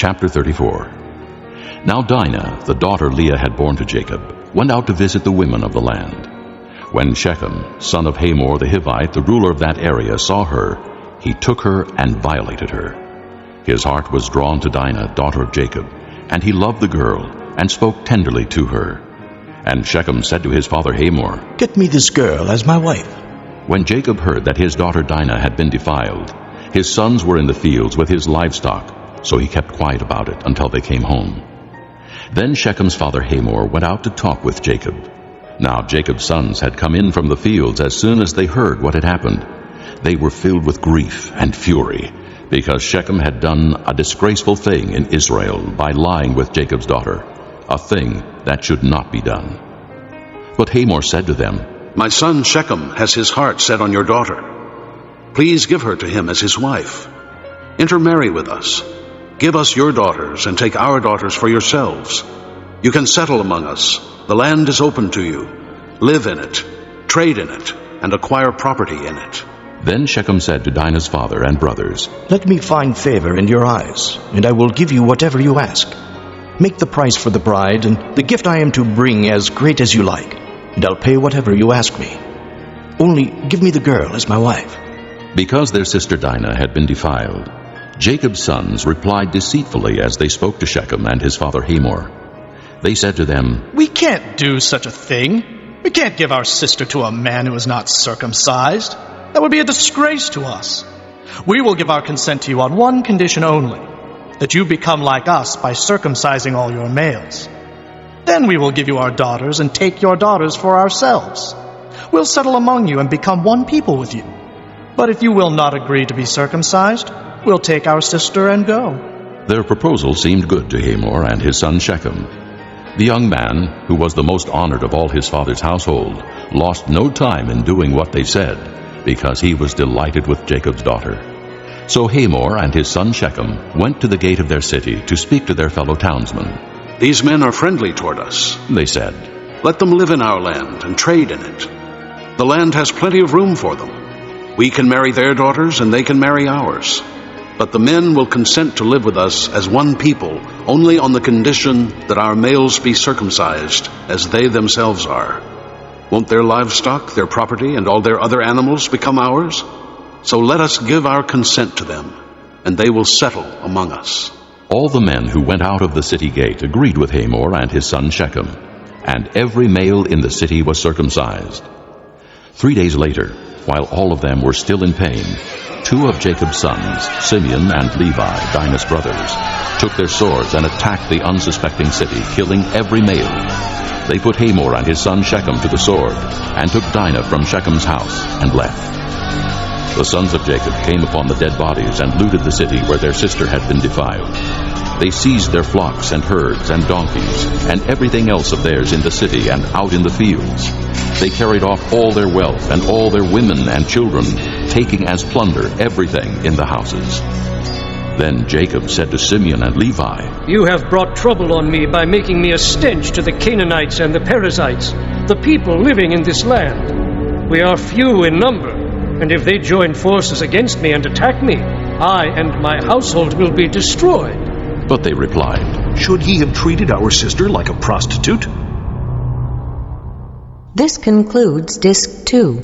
Chapter 34. Now Dinah, the daughter Leah had borne to Jacob, went out to visit the women of the land. When Shechem, son of Hamor the Hivite, the ruler of that area, saw her, he took her and violated her. His heart was drawn to Dinah, daughter of Jacob, and he loved the girl and spoke tenderly to her. And Shechem said to his father Hamor, "Get me this girl as my wife." When Jacob heard that his daughter Dinah had been defiled, his sons were in the fields with his livestock, so he kept quiet about it until they came home. Then Shechem's father Hamor went out to talk with Jacob. Now Jacob's sons had come in from the fields as soon as they heard what had happened. They were filled with grief and fury, because Shechem had done a disgraceful thing in Israel by lying with Jacob's daughter, a thing that should not be done. But Hamor said to them, "My son Shechem has his heart set on your daughter. Please give her to him as his wife. Intermarry with us. Give us your daughters and take our daughters for yourselves. You can settle among us. The land is open to you. Live in it, trade in it, and acquire property in it." Then Shechem said to Dinah's father and brothers, "Let me find favor in your eyes, and I will give you whatever you ask. Make the price for the bride and the gift I am to bring as great as you like, and I'll pay whatever you ask me. Only give me the girl as my wife." Because their sister Dinah had been defiled, Jacob's sons replied deceitfully as they spoke to Shechem and his father Hamor. They said to them, "We can't do such a thing. We can't give our sister to a man who is not circumcised. That would be a disgrace to us. We will give our consent to you on one condition only, that you become like us by circumcising all your males. Then we will give you our daughters and take your daughters for ourselves. We'll settle among you and become one people with you. But if you will not agree to be circumcised, we'll take our sister and go." Their proposal seemed good to Hamor and his son Shechem. The young man, who was the most honored of all his father's household, lost no time in doing what they said, because he was delighted with Jacob's daughter. So Hamor and his son Shechem went to the gate of their city to speak to their fellow townsmen. "These men are friendly toward us," They said, "Let them live in our land and trade in it. The land has plenty of room for them. We can marry their daughters and they can marry ours. But the men will consent to live with us as one people only on the condition that our males be circumcised as they themselves are. Won't their livestock, their property, and all their other animals become ours? So let us give our consent to them, and they will settle among us." All the men who went out of the city gate agreed with Hamor and his son Shechem, and every male in the city was circumcised. 3 days later, while all of them were still in pain, 2 of Jacob's sons, Simeon and Levi, Dinah's brothers, took their swords and attacked the unsuspecting city, killing every male. They put Hamor and his son Shechem to the sword, and took Dinah from Shechem's house and left. The sons of Jacob came upon the dead bodies and looted the city where their sister had been defiled. They seized their flocks and herds and donkeys and everything else of theirs in the city and out in the fields. They carried off all their wealth and all their women and children, taking as plunder everything in the houses. Then Jacob said to Simeon and Levi, "You have brought trouble on me by making me a stench to the Canaanites and the Perizzites, the people living in this land. We are few in number, and if they join forces against me and attack me, I and my household will be destroyed." But they replied, "Should he have treated our sister like a prostitute?" This concludes Disc 2.